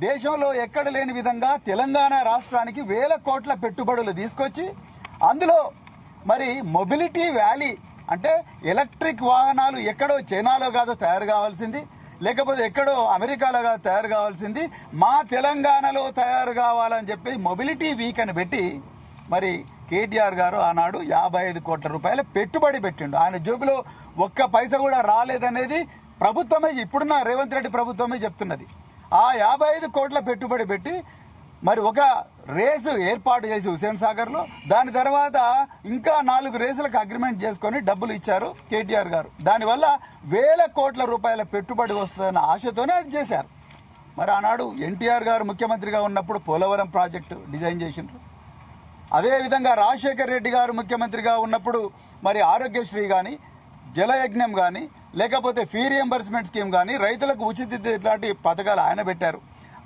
దేశంలో ఎక్కడ లేని విధంగా తెలంగాణ రాష్ట్రానికి వేల కోట్ల పెట్టుబడులు తీసుకొచ్చి అందులో మరి మొబిలిటీ వ్యాలీ అంటే ఎలక్ట్రిక్ వాహనాలు ఎక్కడో చైనాలో కాదో తయారు కావాల్సింది, లేకపోతే ఎక్కడో అమెరికాలో కాదు తయారు కావాల్సింది, మా తెలంగాణలో తయారు కావాలని చెప్పి మొబిలిటీ వీక్ అని పెట్టి మరి కేటీఆర్ గారు ఆనాడు 55 కోట్ల రూపాయల పెట్టుబడి పెట్టిండు. ఆయన జోబులో ఒక్క పైసా కూడా రాలేదనేది ప్రభుత్వమే, ఇప్పుడున్న రేవంత్ రెడ్డి ప్రభుత్వమే చెప్తున్నది. ఆ 55 కోట్ల పెట్టుబడి పెట్టి మరి ఒక రేసు ఏర్పాటు చేసి హుసేన్ సాగర్ లో, దాని తర్వాత ఇంకా 4 రేసులకు అగ్రిమెంట్ చేసుకుని డబ్బులు ఇచ్చారు కేటీఆర్ గారు. దానివల్ల వేల కోట్ల రూపాయల పెట్టుబడి వస్తుందన్న ఆశతోనే అది చేశారు. మరి ఆనాడు ఎన్టీఆర్ గారు ముఖ్యమంత్రిగా ఉన్నప్పుడు పోలవరం ప్రాజెక్టు డిజైన్ చేసిండ్రు. అదేవిధంగా రాజశేఖర్ రెడ్డి గారు ముఖ్యమంత్రిగా ఉన్నప్పుడు మరి ఆరోగ్యశ్రీ గాని, జలయజ్ఞం గాని, లేకపోతే ఫీ రియంబర్స్మెంట్ స్కీమ్ గాని, రైతులకు ఉచిత ఇట్లాంటి పథకాలు ఆయన పెట్టారు.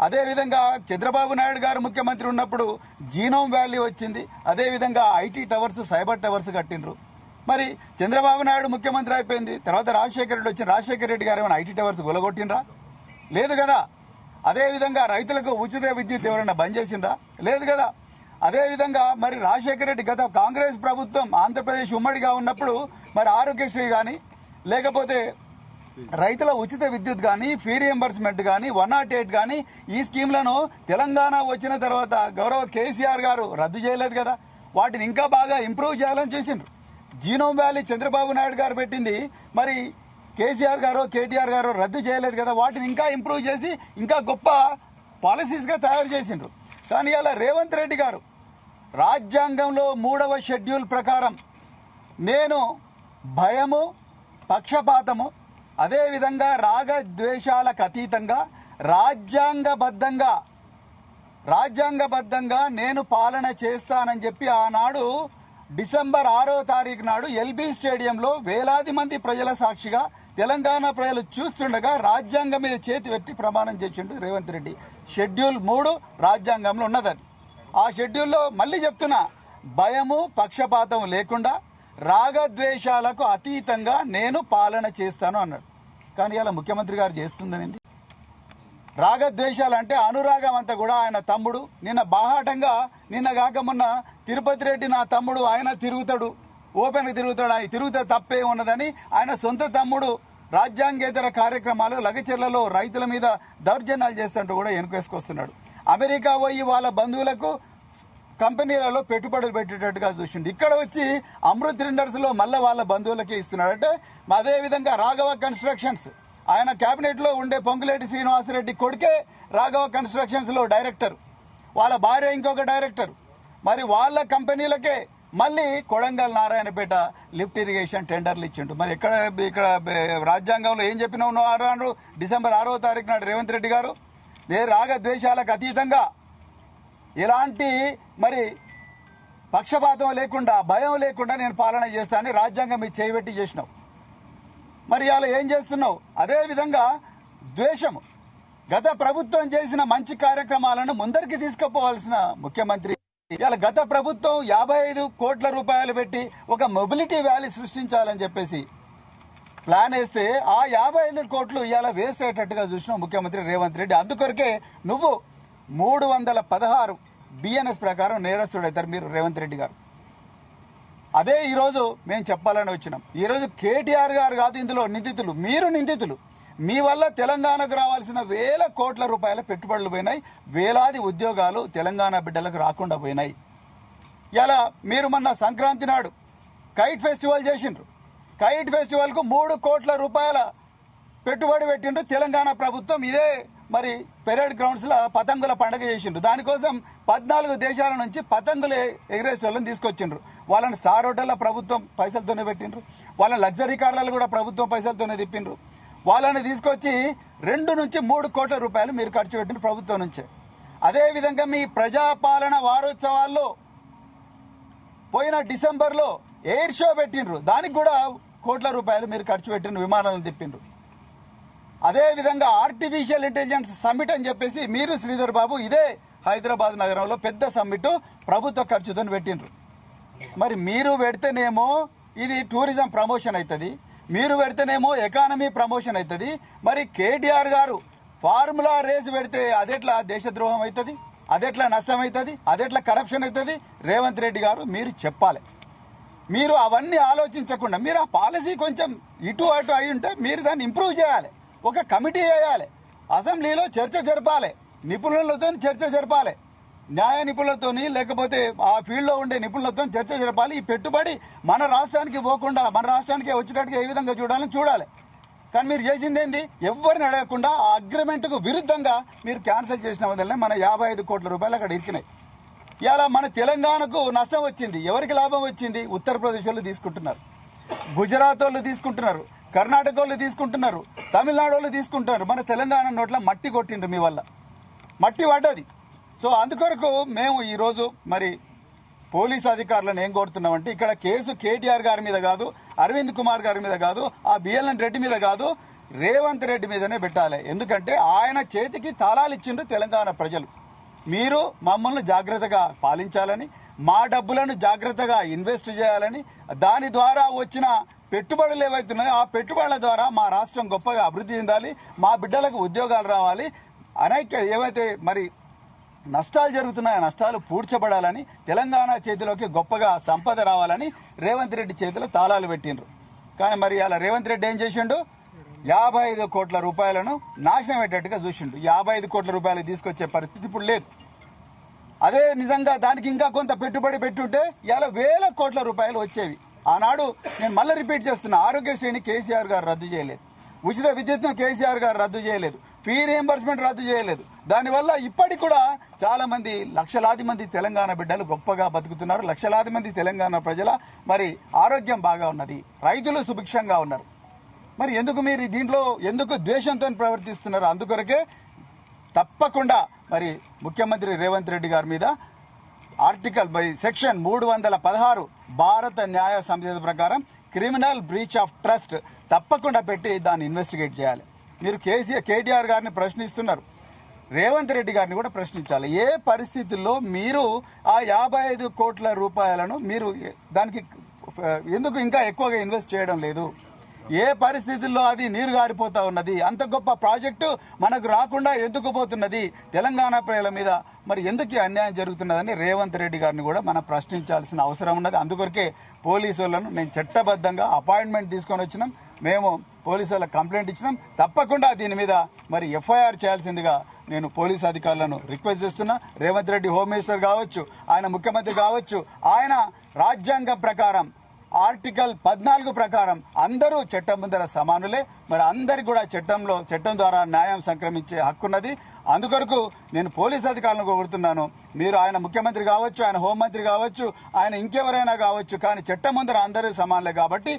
అదేవిధంగా చంద్రబాబు నాయుడు గారు ముఖ్యమంత్రి ఉన్నప్పుడు జీనోమ్ వ్యాలీ వచ్చింది. అదేవిధంగా ఐటీ టవర్స్, సైబర్ టవర్స్ కట్టిండ్రు. మరి చంద్రబాబు నాయుడు ముఖ్యమంత్రి అయిపోయింది, తర్వాత రాజశేఖర రెడ్డి వచ్చింది. రాజశేఖర రెడ్డి గారు ఏమైనా ఐటీ టవర్స్ గొలగొట్టిండ్రా? లేదు కదా. అదేవిధంగా రైతులకు ఉచిత విద్యుత్ ఎవరైనా బంద్ చేసిండ్రా? లేదు కదా. అదేవిధంగా మరి రాజశేఖర రెడ్డి గత కాంగ్రెస్ ప్రభుత్వం ఆంధ్రప్రదేశ్ ఉమ్మడిగా ఉన్నప్పుడు మరి ఆరోగ్యశ్రీ గాని, లేకపోతే రైతుల ఉచిత విద్యుత్ గాని, ఫీ రియంబర్స్మెంట్ గాని, 108 గాని, ఈ స్కీమ్లను తెలంగాణ వచ్చిన తర్వాత గౌరవ కేసీఆర్ గారు రద్దు చేయలేదు కదా. వాటిని ఇంకా బాగా ఇంప్రూవ్ చేయాలని చేసిండ్రు. జీనోమ్ వ్యాలీ చంద్రబాబు నాయుడు గారు పెట్టింది, మరి కేసీఆర్ గారు కేటీఆర్ గారు రద్దు చేయలేదు కదా. వాటిని ఇంకా ఇంప్రూవ్ చేసి ఇంకా గొప్ప పాలసీస్ గా తయారు చేసిండ్రు. కానీ అలా రేవంత్ రెడ్డి గారు రాజ్యాంగంలో 3వ షెడ్యూల్ ప్రకారం నేను భయము, పక్షపాతము, అదేవిధంగా రాగద్వేషాలకు అతీతంగా రాజ్యాంగబద్ధంగా నేను పాలన చేస్తానని చెప్పి ఆనాడు డిసెంబర్ 6వ తారీఖు నాడు ఎల్బీ స్టేడియంలో వేలాది మంది ప్రజల సాక్షిగా తెలంగాణ ప్రజలు చూస్తుండగా రాజ్యాంగం మీద చేతి పెట్టి ప్రమాణం చేసిండు రేవంత్ రెడ్డి. షెడ్యూల్ 3 రాజ్యాంగంలో ఉన్నది. ఆ షెడ్యూల్లో మళ్లీ చెప్తున్నా, భయము, పక్షపాతం లేకుండా రాగద్వేషాలకు అతీతంగా నేను పాలన చేస్తాను అన్నాడు. కానీ ఇలా ముఖ్యమంత్రి గారు చేస్తుందనండి. రాగద్వేషాలంటే అనురాగం అంతా కూడా ఆయన తమ్ముడు నిన్న బాహాటంగా, నిన్న కాక మొన్న తిరుపతి రెడ్డి నా తమ్ముడు, ఆయన తిరుగుతాడు, ఓపెన్ తిరుగుతాడు, ఆయన తిరుగుతే తప్పే ఉన్నదని ఆయన సొంత తమ్ముడు రాజ్యాంగేతర కార్యక్రమాలు లగచెర్లలో రైతుల మీద దౌర్జన్యాలు చేస్తుంటూ కూడా వెనుకేసుకొస్తున్నాడు. అమెరికా పోయి వాళ్ళ బంధువులకు కంపెనీలలో పెట్టుబడులు పెట్టేటట్టుగా చూసిండు. ఇక్కడ వచ్చి అమృత్ టెండర్స్ లో మళ్ళీ వాళ్ళ బంధువులకే ఇస్తున్నాడు. అంటే అదేవిధంగా రాఘవ కన్స్ట్రక్షన్స్, ఆయన కేబినెట్ లో ఉండే పొంగులేటి శ్రీనివాసరెడ్డి కొడుకే రాఘవ కన్స్ట్రక్షన్స్ లో డైరెక్టర్, వాళ్ళ భార్య ఇంకొక డైరెక్టర్. మరి వాళ్ళ కంపెనీలకే మళ్ళీ కొడంగల్ నారాయణపేట లిఫ్ట్ ఇరిగేషన్ టెండర్లు ఇచ్చిండు. మరి ఇక్కడ రాజ్యాంగంలో ఏం చెప్పినావు డిసెంబర్ 6వ తారీఖు నాడు రేవంత్ రెడ్డి గారు? రాగద్వేషాలకు అతీతంగా ఎలాంటి మరి పక్షపాతం లేకుండా, భయం లేకుండా నేను పాలన చేస్తానని రాజ్యాంగం మీద చేయబెట్టి చేసినావు. మరి అలా ఏం చేస్తున్నావు? అదేవిధంగా ద్వేషము, గత ప్రభుత్వం చేసిన మంచి కార్యక్రమాలను ముందరికి తీసుకుపోవాల్సిన ముఖ్యమంత్రి ఇవాళ గత ప్రభుత్వం 55 కోట్ల రూపాయలు పెట్టి ఒక మొబిలిటీ వ్యాలీ సృష్టించాలని చెప్పేసి ప్లాన్ వేస్తే ఆ 55 కోట్లు ఇవాళ వేస్ట్ అయ్యేటట్టుగా చూసిన ముఖ్యమంత్రి రేవంత్ రెడ్డి. అందుకొరకే నువ్వు 316 బిఎన్ఎస్ ప్రకారం నేరస్తుడవుతారు మీరు రేవంత్ రెడ్డి గారు. అదే ఈరోజు మేము చెప్పాలని వచ్చినాం. ఈరోజు కేటీఆర్ గారు కాదు ఇందులో నిందితులు, మీరు నిందితులు. మీ వల్ల తెలంగాణకు రావాల్సిన వేల కోట్ల రూపాయల పెట్టుబడులు పోయినాయి, వేలాది ఉద్యోగాలు తెలంగాణ బిడ్డలకు రాకుండా పోయినాయి. ఇలా మీరు మొన్న సంక్రాంతి నాడు కైట్ ఫెస్టివల్ చేసిండ్రు. కైట్ ఫెస్టివల్ కు 3 కోట్ల రూపాయల పెట్టుబడి పెట్టిండ్రు తెలంగాణ ప్రభుత్వం. ఇదే మరి పెరేడ్ గ్రౌండ్స్ లో పతంగుల పండుగ చేసిండ్రు. దానికోసం 14 దేశాల నుంచి పతంగులు ఎగరేసేవాళ్ళని తీసుకొచ్చిండ్రు. వాళ్ళని స్టార్ హోటల్లో ప్రభుత్వం పైసలతోనే పెట్టిండ్రు, వాళ్ళని లగ్జరీ కార్లలో కూడా ప్రభుత్వం పైసలతోనే తిప్పిండ్రు. వాళ్ళని తీసుకొచ్చి 2 నుంచి 3 కోట్ల రూపాయలు మీరు ఖర్చు పెట్టిండ్రు ప్రభుత్వం నుంచే. అదేవిధంగా మీ ప్రజాపాలన వారోత్సవాల్లో పోయిన డిసెంబర్ లో ఎయిర్ షో పెట్టిండ్రు, దానికి కూడా కోట్ల రూపాయలు మీరు ఖర్చు పెట్టిండ్రు, విమానాలను తిప్పిండ్రు. అదేవిధంగా ఆర్టిఫిషియల్ ఇంటెలిజెన్స్ సమ్మిట్ అని చెప్పేసి మీరు శ్రీధర్ బాబు ఇదే హైదరాబాద్ నగరంలో పెద్ద సమ్మిట్ ప్రభుత్వ ఖర్చుతో పెట్టిండ్రు. మరి మీరు పెడితేనేమో ఇది టూరిజం ప్రమోషన్ అవుతుంది, మీరు పెడితేనేమో ఎకానమీ ప్రమోషన్ అవుతుంది. మరి కేటీఆర్ గారు ఫార్ములా రేసు పెడితే అదెట్లా దేశద్రోహం అవుతుంది, అదెట్లా నష్టం అవుతుంది, అదెట్లా కరప్షన్ అవుతుంది? రేవంత్ రెడ్డి గారు మీరు చెప్పాలి. మీరు అవన్నీ ఆలోచించకుండా మీరు ఆ పాలసీ కొంచెం ఇటు అటు అయి ఉంటే మీరు దాన్ని ఇంప్రూవ్ చేయాలి. ఒక కమిటీ వేయాలి, అసెంబ్లీలో చర్చ జరపాలి, నిపుణులతో చర్చ జరపాలి, న్యాయ నిపుణులతోని లేకపోతే ఆ ఫీల్డ్ లో ఉండే నిపుణులతో చర్చ జరపాలి. ఈ పెట్టుబడి మన రాష్ట్రానికి పోకుండా మన రాష్ట్రానికి వచ్చేటట్టుగా ఏ విధంగా చూడాలి. కానీ మీరు చేసింది ఏంది? ఎవరిని అడగకుండా ఆ అగ్రిమెంట్ కు విరుద్ధంగా మీరు క్యాన్సిల్ చేసిన వదలనే మన 55 కోట్ల రూపాయలు అక్కడ ఇచ్చినాయి. ఇలా మన తెలంగాణకు నష్టం వచ్చింది. ఎవరికి లాభం వచ్చింది? ఉత్తరప్రదేశ్ వాళ్ళు తీసుకుంటున్నారు, గుజరాత్ వాళ్ళు తీసుకుంటున్నారు, కర్ణాటక వాళ్ళు తీసుకుంటున్నారు, తమిళనాడు వాళ్ళు తీసుకుంటున్నారు. మన తెలంగాణ నోట్ల మట్టి కొట్టిండ్రు, మీ వల్ల మట్టి పడ్డది. సో అందుకొరకు మేము ఈరోజు మరి పోలీస్ అధికారులను ఏం కోరుతున్నామంటే, ఇక్కడ కేసు కేటీఆర్ గారి మీద కాదు, అరవింద్ కుమార్ గారి మీద కాదు, ఆ బిఎల్ఎన్ రెడ్డి మీద కాదు, రేవంత్ రెడ్డి మీదనే పెట్టాలి. ఎందుకంటే ఆయన చేతికి తాళాలు ఇచ్చిండ్రు తెలంగాణ ప్రజలు. మీరు మమ్మల్ని జాగ్రత్తగా పాలించాలని, మా డబ్బులను జాగ్రత్తగా ఇన్వెస్ట్ చేయాలని, దాని ద్వారా వచ్చిన పెట్టుబడులు ఏవైతున్నాయో ఆ పెట్టుబడుల ద్వారా మా రాష్ట్రం గొప్పగా అభివృద్ధి చెందాలి, మా బిడ్డలకు ఉద్యోగాలు రావాలి, అనేక ఏవైతే మరి నష్టాలు జరుగుతున్నాయో నష్టాలు పూడ్చబడాలని, తెలంగాణ చేతిలోకి గొప్పగా సంపద రావాలని రేవంత్ రెడ్డి చేతిలో తాళాలు పెట్టిండ్రు. కానీ మరి అలా రేవంత్ రెడ్డి ఏం చేసిండు? 55 కోట్ల రూపాయలను నాశనం అయ్యేటట్టుగా చూసిండు. 55 కోట్ల రూపాయలు తీసుకొచ్చే పరిస్థితి ఇప్పుడు లేదు. అదే నిజంగా దానికి ఇంకా కొంత పెట్టుబడి పెట్టుంటే ఇలా 1000 కోట్ల రూపాయలు వచ్చేవి. ఆనాడు నేను మళ్ళీ రిపీట్ చేస్తున్నా, ఆరోగ్యశ్రేణి కేసీఆర్ గారు రద్దు చేయలేదు, ఉచిత విద్యుత్ను కేసీఆర్ గారు రద్దు చేయలేదు, ఫీ రీఎంబర్స్మెంట్ రద్దు చేయలేదు. దానివల్ల ఇప్పటికి కూడా చాలా మంది, లక్షలాది మంది తెలంగాణ బిడ్డలు గొప్పగా బతుకుతున్నారు. లక్షలాది మంది తెలంగాణ ప్రజల మరి ఆరోగ్యం బాగా ఉన్నది, రైతులు సుభిక్షంగా ఉన్నారు. మరి ఎందుకు మీరు దీంట్లో ఎందుకు ద్వేషంతో ప్రవర్తిస్తున్నారు? అందుకొరకే తప్పకుండా మరి ముఖ్యమంత్రి రేవంత్ రెడ్డి గారి మీద ఆర్టికల్ సెక్షన్ 316 భారత న్యాయ సంహిత ప్రకారం క్రిమినల్ బ్రీచ్ ఆఫ్ ట్రస్ట్ తప్పకుండా పెట్టి దాన్ని ఇన్వెస్టిగేట్ చేయాలి. మీరు కేటీఆర్ గారిని ప్రశ్నిస్తున్నారు, రేవంత్ రెడ్డి గారిని కూడా ప్రశ్నించాలి. ఏ పరిస్థితుల్లో మీరు ఆ 55 కోట్ల రూపాయలను మీరు దానికి ఎందుకు ఇంకా ఎక్కువగా ఇన్వెస్ట్ చేయడం లేదు? ఏ పరిస్థితుల్లో అది నీరు గారిపోతా ఉన్నది? అంత గొప్ప ప్రాజెక్టు మనకు రాకుండా ఎందుకు పోతున్నది? తెలంగాణ ప్రజల మీద మరి ఎందుకు అన్యాయం జరుగుతున్నదని రేవంత్ రెడ్డి గారిని కూడా మనం ప్రశ్నించాల్సిన అవసరం ఉన్నది. అందుకొరకే పోలీసు వాళ్ళను నేను చట్టబద్ధంగా అపాయింట్మెంట్ తీసుకొని వచ్చినాం, మేము పోలీసు వాళ్ళకి కంప్లైంట్ ఇచ్చినాం. తప్పకుండా దీని మీద మరి ఎఫ్ఐఆర్ చేయాల్సిందిగా నేను పోలీసు అధికారులను రిక్వెస్ట్ చేస్తున్నా. రేవంత్ రెడ్డి హోమ్ మినిస్టర్ కావచ్చు, ఆయన ముఖ్యమంత్రి కావచ్చు, ఆయన రాజ్యాంగం ప్రకారం ఆర్టికల్ 14 ప్రకారం అందరూ చట్టం ముందర సమానులే. మరి అందరికి కూడా చట్టం ద్వారా న్యాయం సంక్రమించే హక్కున్నది. అందుకొరకు నేను పోలీస్ అధికారులను కోరుతున్నాను, మీరు ఆయన ముఖ్యమంత్రి కావచ్చు, ఆయన హోంమంత్రి కావచ్చు, ఆయన ఇంకెవరైనా కావచ్చు, కానీ చట్టం ముందర అందరూ సమానులే. కాబట్టి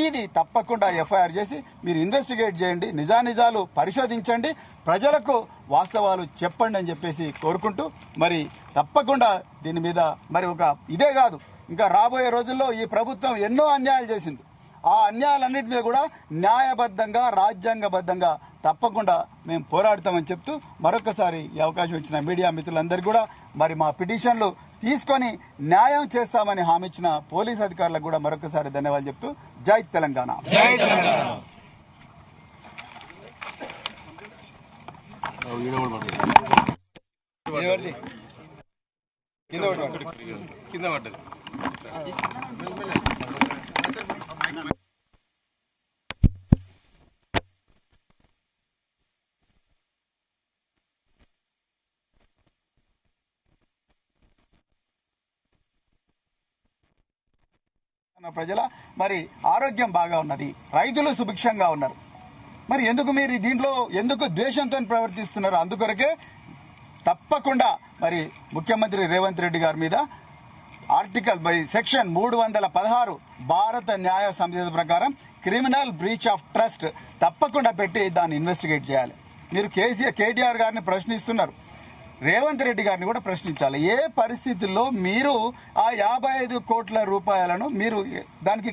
ఇది తప్పకుండా ఎఫ్ఐఆర్ చేసి మీరు ఇన్వెస్టిగేట్ చేయండి, నిజానిజాలు పరిశోధించండి, ప్రజలకు వాస్తవాలు చెప్పండి అని చెప్పేసి కోరుకుంటూ, మరి తప్పకుండా దీని మీద మరి ఇదే కాదు, ఇంకా రాబోయే రోజుల్లో ఈ ప్రభుత్వం ఎన్నో అన్యాయాలు చేసింది. ఆ అన్యాయాలన్నింటి మీద కూడా న్యాయబద్ధంగా, రాజ్యాంగబద్ధంగా తప్పకుండా మేము పోరాడతామని చెప్తూ మరొకసారి ఈ అవకాశం ఇచ్చిన మీడియా మిత్రులందరికీ కూడా మరి మా పిటిషన్లు తీసుకొని న్యాయం చేస్తామని హామీ ఇచ్చిన పోలీస్ అధికారులకు కూడా మరొకసారి ధన్యవాదాలు చెప్తూ జై తెలంగాణ. కింద పడ్డది. ప్రజల మరి ఆరోగ్యం బాగా ఉన్నది, రైతులు సుభిక్షంగా ఉన్నారు. మరి ఎందుకు మీరు దీంట్లో ఎందుకు ద్వేషంతో ప్రవర్తిస్తున్నారు? అందుకొరకే తప్పకుండా మరి ముఖ్యమంత్రి రేవంత్ రెడ్డి గారి మీద ఆర్టికల్ సెక్షన్ 316 భారత న్యాయ సంహిత ప్రకారం క్రిమినల్ బ్రీచ్ ఆఫ్ ట్రస్ట్ తప్పకుండా పెట్టి దాన్ని ఇన్వెస్టిగేట్ చేయాలి. మీరు కేటీఆర్ గారిని ప్రశ్నిస్తున్నారు, రేవంత్ రెడ్డి గారిని కూడా ప్రశ్నించాలి. ఏ పరిస్థితుల్లో మీరు ఆ 55 కోట్ల రూపాయలను మీరు దానికి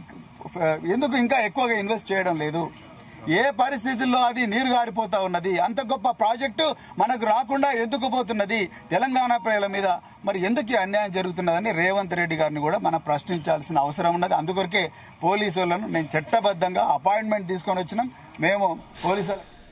ఎందుకు ఇంకా ఎక్కువగా ఇన్వెస్ట్ చేయడం లేదు? ఏ పరిస్థితుల్లో అది నీరు గారిపోతా ఉన్నది? అంత గొప్ప ప్రాజెక్టు మనకు రాకుండా ఎందుకు పోతున్నది? తెలంగాణ ప్రజల మీద మరి ఎందుకు అన్యాయం జరుగుతున్నదని రేవంత్ రెడ్డి గారిని కూడా మనం ప్రశ్నించాల్సిన అవసరం ఉన్నది. అందుకొరకే పోలీసు వాళ్ళను నేను చట్టబద్ధంగా అపాయింట్మెంట్ తీసుకొని వచ్చినాం, మేము పోలీసులు